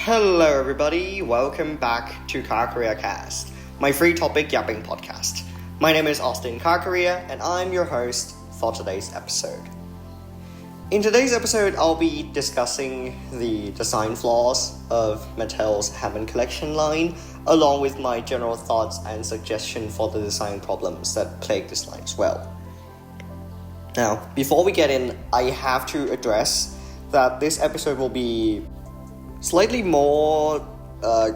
Hello everybody, welcome back to CarchariaCast, my free Topic Yapping podcast. My name is Austin Carcharia and I'm your host for today's episode. In today's episode, I'll be discussing the design flaws of Mattel's Hammond Collection line, along with my general thoughts and suggestion for the design problems that plague this line as well. Now, before we get in, I have to address that this episode will be slightly more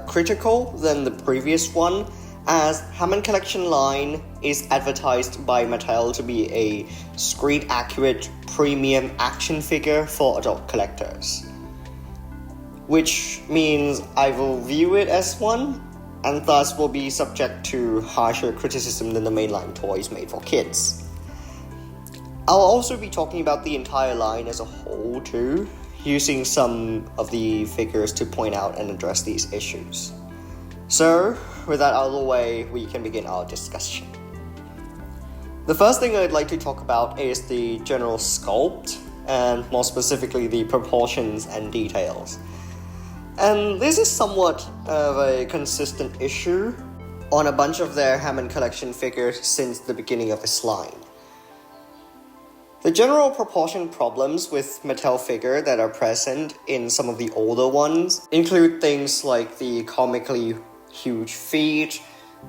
critical than the previous one, as Hammond Collection line is advertised by Mattel to be a screen-accurate premium action figure for adult collectors. Which means I will view it as one, and thus will be subject to harsher criticism than the mainline toys made for kids. I'll also be talking about the entire line as a whole too, using some of the figures to point out and address these issues. So, with that out of the way, we can begin our discussion. The first thing I'd like to talk about is the general sculpt, and more specifically the proportions and details. And this is somewhat of a consistent issue on a bunch of their Hammond Collection figures since the beginning of this line. The general proportion problems with Mattel figure that are present in some of the older ones include things like the comically huge feet,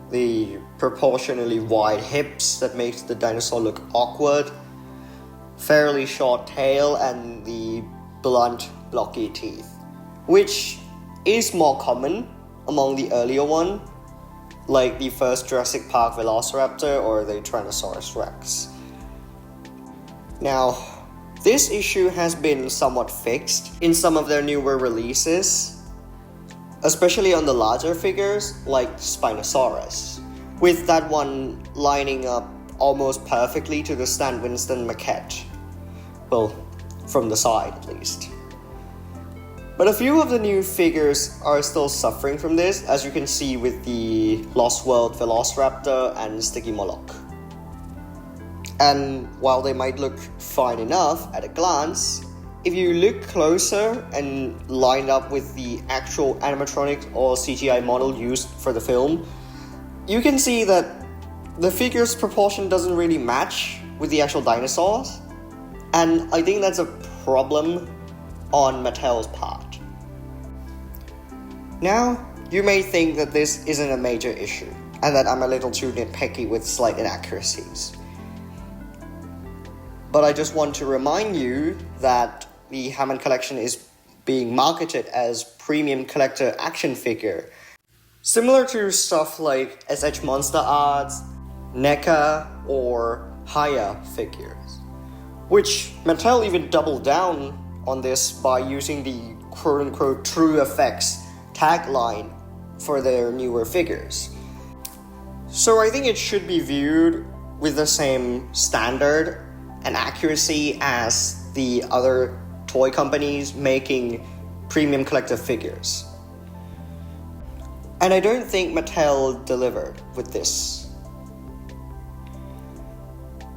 the proportionally wide hips that makes the dinosaur look awkward, fairly short tail, and the blunt, blocky teeth, which is more common among the earlier one, like the first Jurassic Park Velociraptor or the Tyrannosaurus Rex. Now, this issue has been somewhat fixed in some of their newer releases, especially on the larger figures like Spinosaurus, with that one lining up almost perfectly to the Stan Winston maquette. Well, from the side at least. But a few of the new figures are still suffering from this, as you can see with the Lost World Velociraptor and Sticky Moloch. And while they might look fine enough at a glance, if you look closer and line up with the actual animatronic or CGI model used for the film, you can see that the figure's proportion doesn't really match with the actual dinosaurs. And I think that's a problem on Mattel's part. Now, you may think that this isn't a major issue, and that I'm a little too nitpicky with slight inaccuracies. But I just want to remind you that the Hammond Collection is being marketed as premium collector action figure, similar to stuff like SH Monster Arts, NECA, or Haya figures, which Mattel even doubled down on this by using the quote-unquote true effects tagline for their newer figures. So I think it should be viewed with the same standard and accuracy as the other toy companies making premium collector figures. And I don't think Mattel delivered with this.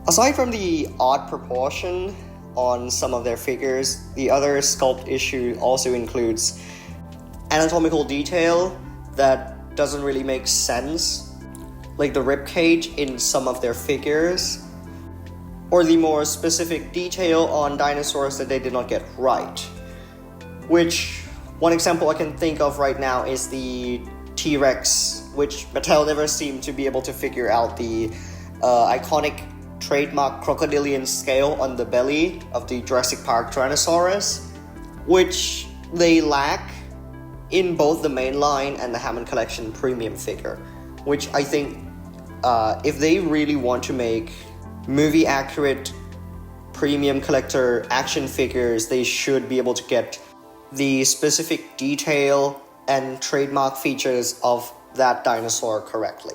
Aside from the odd proportion on some of their figures, the other sculpt issue also includes anatomical detail that doesn't really make sense, like the ribcage in some of their figures, or the more specific detail on dinosaurs that they did not get right. Which, one example I can think of right now is the T-Rex, which Mattel never seemed to be able to figure out the iconic trademark crocodilian scale on the belly of the Jurassic Park Tyrannosaurus, which they lack in both the mainline and the Hammond Collection premium figure, which I think if they really want to make movie-accurate premium collector action figures, they should be able to get the specific detail and trademark features of that dinosaur correctly.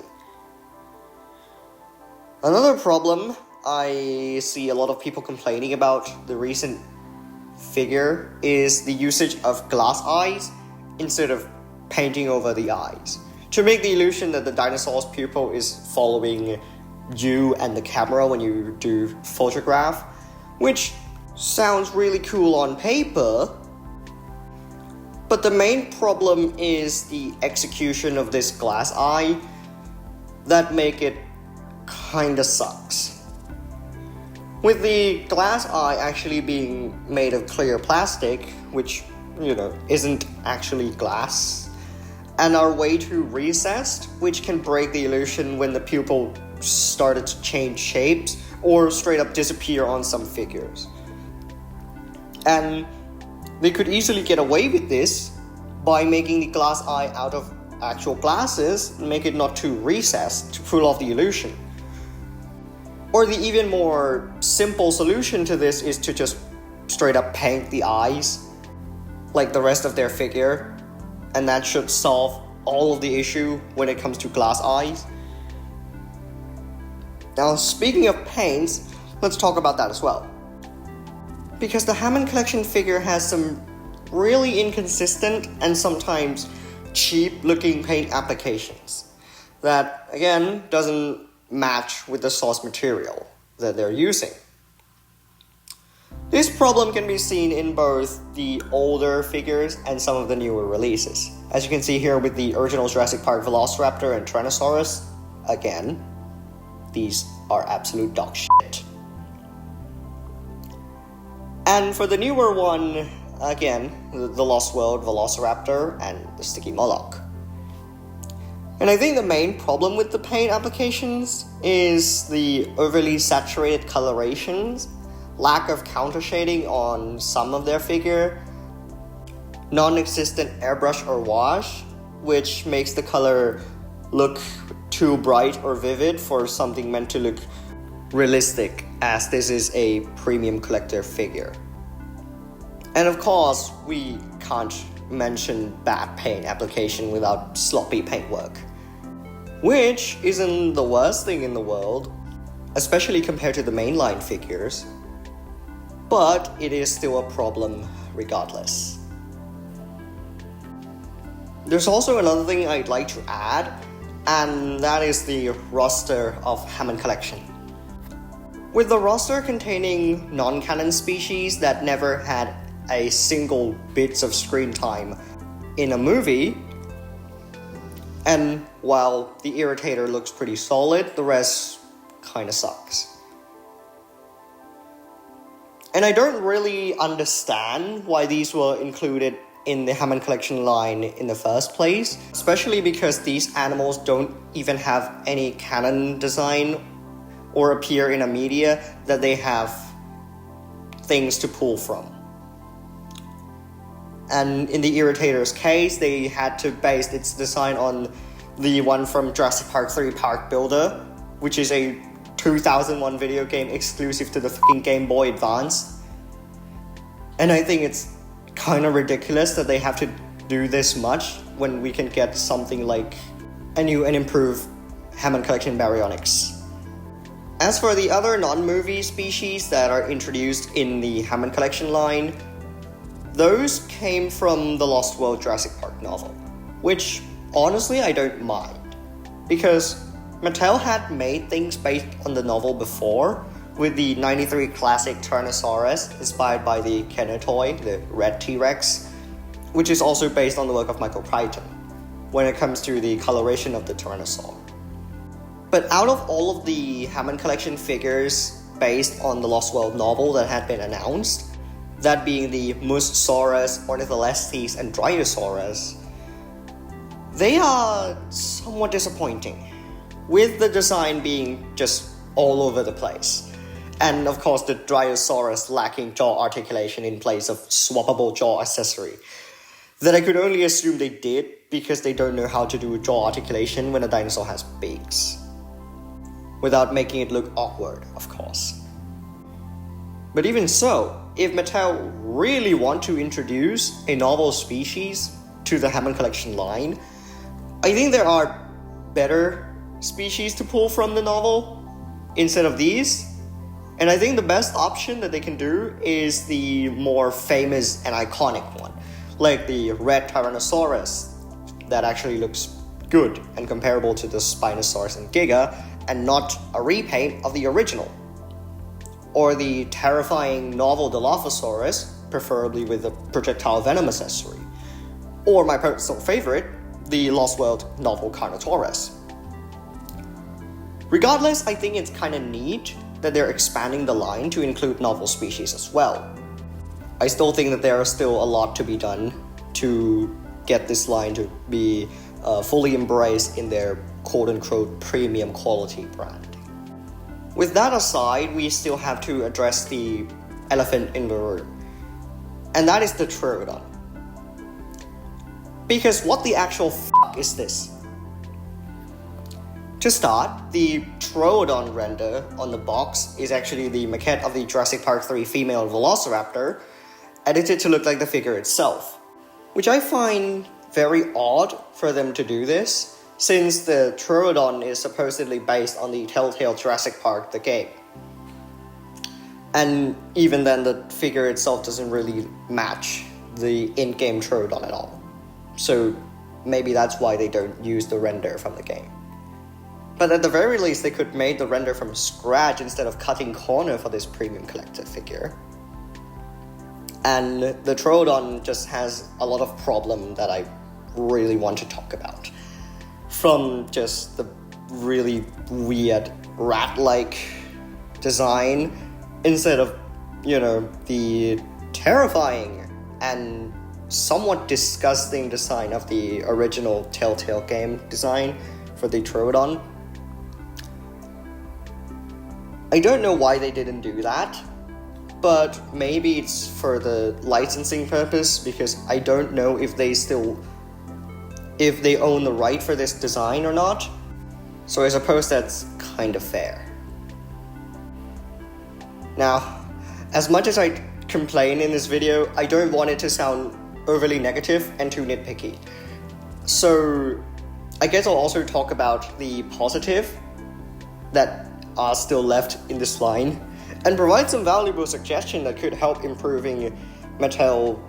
Another problem I see a lot of people complaining about the recent figure is the usage of glass eyes instead of painting over the eyes, to make the illusion that the dinosaur's pupil is following you and the camera when you do photograph, which sounds really cool on paper, But the main problem is the execution of this glass eye that make it kinda sucks. With the glass eye actually being made of clear plastic, which, isn't actually glass, and are way too recessed, which can break the illusion when the pupil started to change shapes or straight up disappear on some figures. And they could easily get away with this by making the glass eye out of actual glasses and make it not too recessed to pull off the illusion. Or the even more simple solution to this is to just straight up paint the eyes like the rest of their figure, and that should solve all of the issue when it comes to glass eyes. Now, speaking of paints, let's talk about that as well. Because the Hammond Collection figure has some really inconsistent and sometimes cheap looking paint applications that, again, doesn't match with the source material that they're using. This problem can be seen in both the older figures and some of the newer releases. As you can see here with the original Jurassic Park Velociraptor and Tyrannosaurus, again, these are absolute dog shit. And for the newer one, again, the Lost World Velociraptor and the Sticky Moloch. And I think the main problem with the paint applications is the overly saturated colorations, lack of counter shading on some of their figure, non-existent airbrush or wash, which makes the color look too bright or vivid for something meant to look realistic, as this is a premium collector figure. And of course, we can't mention bad paint application without sloppy paintwork, which isn't the worst thing in the world, especially compared to the mainline figures, but it is still a problem regardless. There's also another thing I'd like to add, and that is the roster of Hammond Collection. With the roster containing non-canon species that never had a single bit of screen time in a movie, and while the Irritator looks pretty solid, the rest kinda sucks. And I don't really understand why these were included in the Hammond Collection line in the first place, especially because these animals don't even have any canon design or appear in a media that they have things to pull from. And in the Irritator's case, they had to base its design on the one from Jurassic Park 3 Park Builder, which is a 2001 video game exclusive to the fucking Game Boy Advance. And I think it's kind of ridiculous that they have to do this much when we can get something like a new and improved Hammond Collection Baryonyx. As for the other non-movie species that are introduced in the Hammond Collection line, those came from the Lost World Jurassic Park novel, which honestly I don't mind, because Mattel had made things based on the novel before, with the 93 classic Tyrannosaurus inspired by the Kenner toy, the red T-Rex, which is also based on the work of Michael Crichton when it comes to the coloration of the Tyrannosaur. But out of all of the Hammond Collection figures based on the Lost World novel that had been announced, that being the Mosasaurus, Ornitholestes, and Dryosaurus, they are somewhat disappointing, with the design being just all over the place. And of course the Dryosaurus lacking jaw articulation in place of swappable jaw accessory, that I could only assume they did because they don't know how to do jaw articulation when a dinosaur has beaks, without making it look awkward, of course. But even so, if Mattel really want to introduce a novel species to the Hammond Collection line, I think there are better species to pull from the novel instead of these. And I think the best option that they can do is the more famous and iconic one, like the red Tyrannosaurus, that actually looks good and comparable to the Spinosaurus and Giga, and not a repaint of the original. Or the terrifying novel Dilophosaurus, preferably with a projectile venom accessory. Or my personal favorite, the Lost World novel Carnotaurus. Regardless, I think it's kind of neat that they're expanding the line to include novel species as well. I still think that there is still a lot to be done to get this line to be fully embraced in their quote-unquote premium quality brand. With that aside, we still have to address the elephant in the room, and that is the Troodon. Because what the actual fuck is this? To start, the Troodon render on the box is actually the maquette of the Jurassic Park 3 female Velociraptor, edited to look like the figure itself, which I find very odd for them to do this, since the Troodon is supposedly based on the Telltale Jurassic Park the game. And even then, the figure itself doesn't really match the in-game Troodon at all. So maybe that's why they don't use the render from the game. But at the very least, they could make the render from scratch instead of cutting corner for this premium collector figure. And the Troodon just has a lot of problem that I really want to talk about. From just the really weird rat-like design, instead of, the terrifying and somewhat disgusting design of the original Telltale game design for the Troodon. I don't know why they didn't do that, but maybe it's for the licensing purpose, because I don't know if they own the right for this design or not. So I suppose that's kind of fair. Now, as much as I complain in this video, I don't want it to sound overly negative and too nitpicky. So I guess I'll also talk about the positive that are still left in this line, and provide some valuable suggestions that could help improving Mattel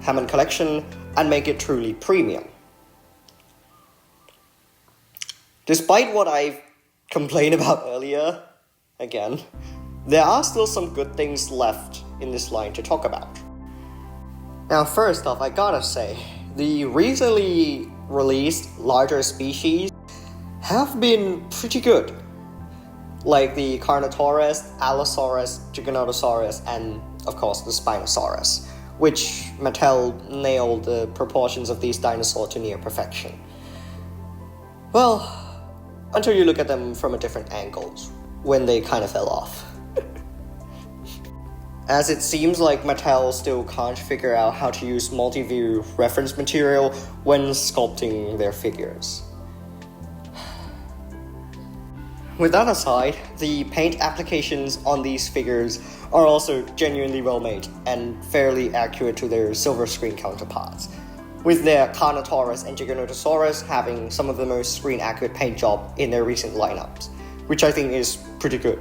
Hammond Collection and make it truly premium. Despite what I complained about earlier, again, there are still some good things left in this line to talk about. Now, first off, I gotta say, the recently released larger species have been pretty good. Like the Carnotaurus, Allosaurus, Giganotosaurus, and of course the Spinosaurus, which Mattel nailed the proportions of these dinosaurs to near perfection. Well, until you look at them from a different angle, when they kind of fell off. As it seems like Mattel still can't figure out how to use multi-view reference material when sculpting their figures. With that aside, the paint applications on these figures are also genuinely well made and fairly accurate to their silver screen counterparts, with their Carnotaurus and Giganotosaurus having some of the most screen accurate paint job in their recent lineups, which I think is pretty good.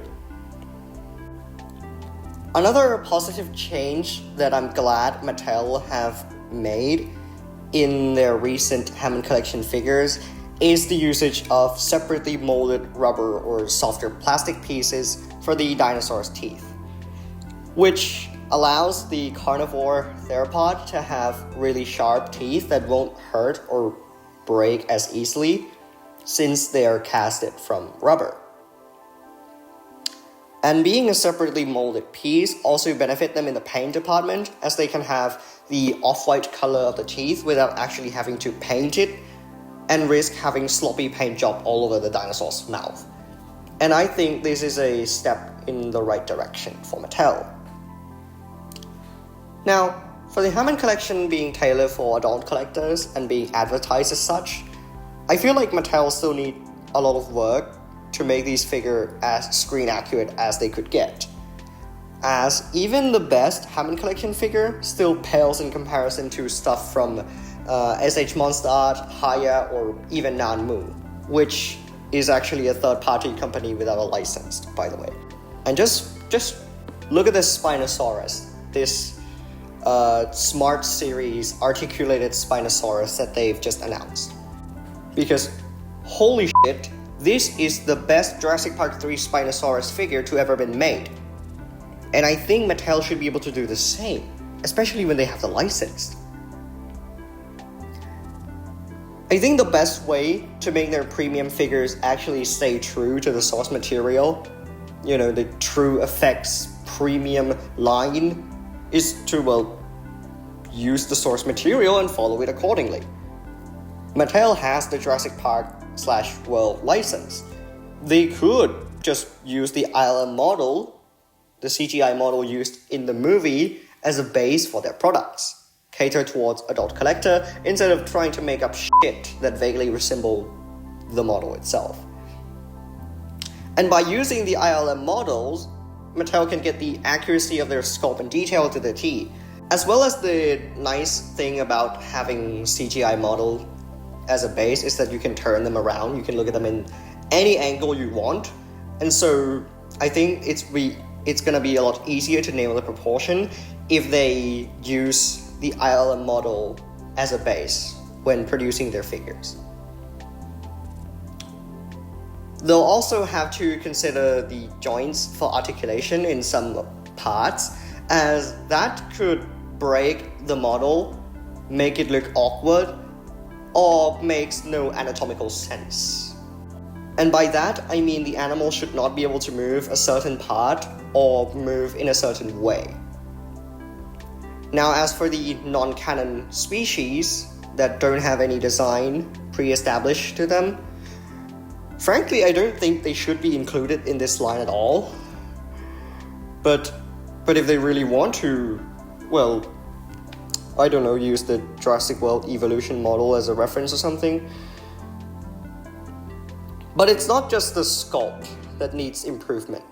Another positive change that I'm glad Mattel have made in their recent Hammond Collection figures is the usage of separately molded rubber or softer plastic pieces for the dinosaur's teeth, which allows the carnivore theropod to have really sharp teeth that won't hurt or break as easily since they are casted from rubber. And being a separately molded piece also benefit them in the paint department, as they can have the off-white color of the teeth without actually having to paint it and risk having sloppy paint job all over the dinosaur's mouth. And I think this is a step in the right direction for Mattel. Now, for the Hammond Collection being tailored for adult collectors and being advertised as such, I feel like Mattel still need a lot of work to make these figures as screen accurate as they could get, as even the best Hammond Collection figure still pales in comparison to stuff from SH Monster Art, Haya, or even Nanmu, which is actually a third-party company without a license, by the way. And just look at this Spinosaurus, this Smart Series articulated Spinosaurus that they've just announced. Because holy shit, this is the best Jurassic Park 3 Spinosaurus figure to ever been made. And I think Mattel should be able to do the same, especially when they have the license. I think the best way to make their premium figures actually stay true to the source material, the true effects premium line, is to, use the source material and follow it accordingly. Mattel has the Jurassic Park/World license. They could just use the ILM model, the CGI model used in the movie, as a base for their products, cater towards adult collector instead of trying to make up shit that vaguely resemble the model itself. And by using the ILM models, Mattel can get the accuracy of their sculpt and detail to the T, as well as the nice thing about having CGI model as a base is that you can turn them around, you can look at them in any angle you want, and so I think it's gonna be a lot easier to nail the proportion if they use the ILM model as a base when producing their figures. They'll also have to consider the joints for articulation in some parts, as that could break the model, make it look awkward, or makes no anatomical sense. And by that, I mean the animal should not be able to move a certain part or move in a certain way. Now, as for the non-canon species that don't have any design pre-established to them, frankly, I don't think they should be included in this line at all. But if they really want to, I don't know, use the Jurassic World evolution model as a reference or something. But it's not just the sculpt that needs improvement.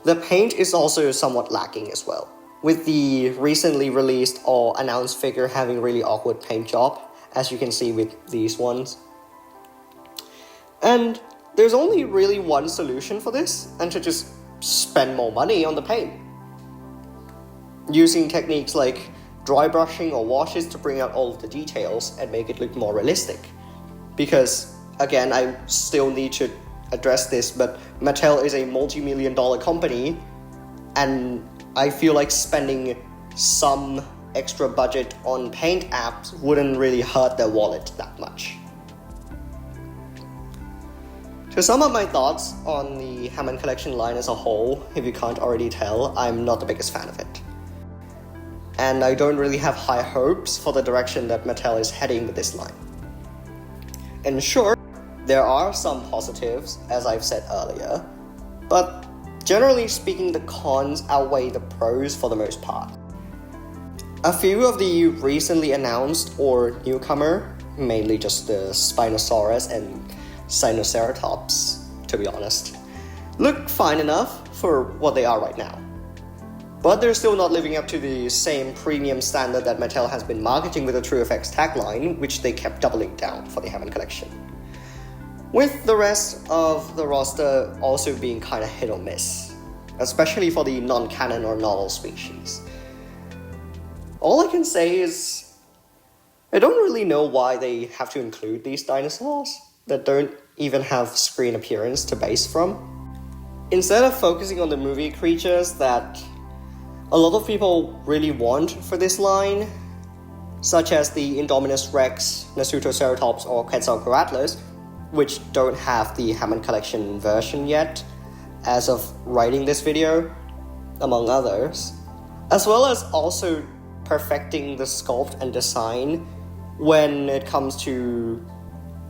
The paint is also somewhat lacking as well, with the recently released or announced figure having really awkward paint job, as you can see with these ones. And there's only really one solution for this, and to just spend more money on the paint. Using techniques like dry brushing or washes to bring out all of the details and make it look more realistic. Because, again, I still need to address this, but Mattel is a multi-million-dollar company, and I feel like spending some extra budget on paint apps wouldn't really hurt their wallet that much. To sum up my thoughts on the Hammond Collection line as a whole, if you can't already tell, I'm not the biggest fan of it. And I don't really have high hopes for the direction that Mattel is heading with this line. And sure, there are some positives, as I've said earlier, but generally speaking, the cons outweigh the pros for the most part. A few of the recently announced or newcomer, mainly just the Spinosaurus and Sinoceratops, to be honest, look fine enough for what they are right now. But they're still not living up to the same premium standard that Mattel has been marketing with the True Effects tagline, which they kept doubling down for the Hammond Collection. With the rest of the roster also being kinda hit or miss, especially for the non-canon or novel species. All I can say is, I don't really know why they have to include these dinosaurs that don't even have screen appearance to base from. Instead of focusing on the movie creatures that a lot of people really want for this line, such as the Indominus Rex, Nasutoceratops, or Quetzalcoatlus, which don't have the Hammond Collection version yet, as of writing this video, among others, as well as also perfecting the sculpt and design when it comes to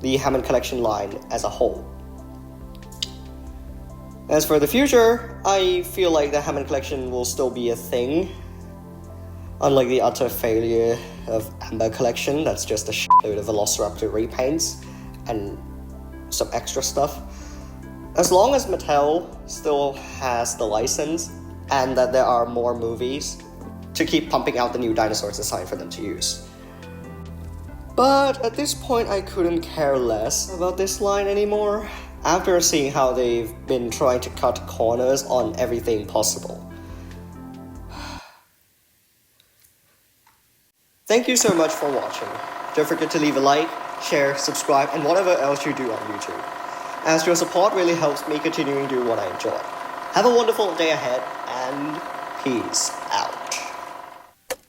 the Hammond Collection line as a whole. As for the future, I feel like the Hammond Collection will still be a thing, unlike the utter failure of Amber Collection that's just a shitload of Velociraptor repaints and some extra stuff. As long as Mattel still has the license and that there are more movies to keep pumping out the new dinosaurs design for them to use. But at this point, I couldn't care less about this line anymore, after seeing how they've been trying to cut corners on everything possible. Thank you so much for watching. Don't forget to leave a like, share, subscribe, and whatever else you do on YouTube, as your support really helps me continuing to do what I enjoy. Have a wonderful day ahead, and peace.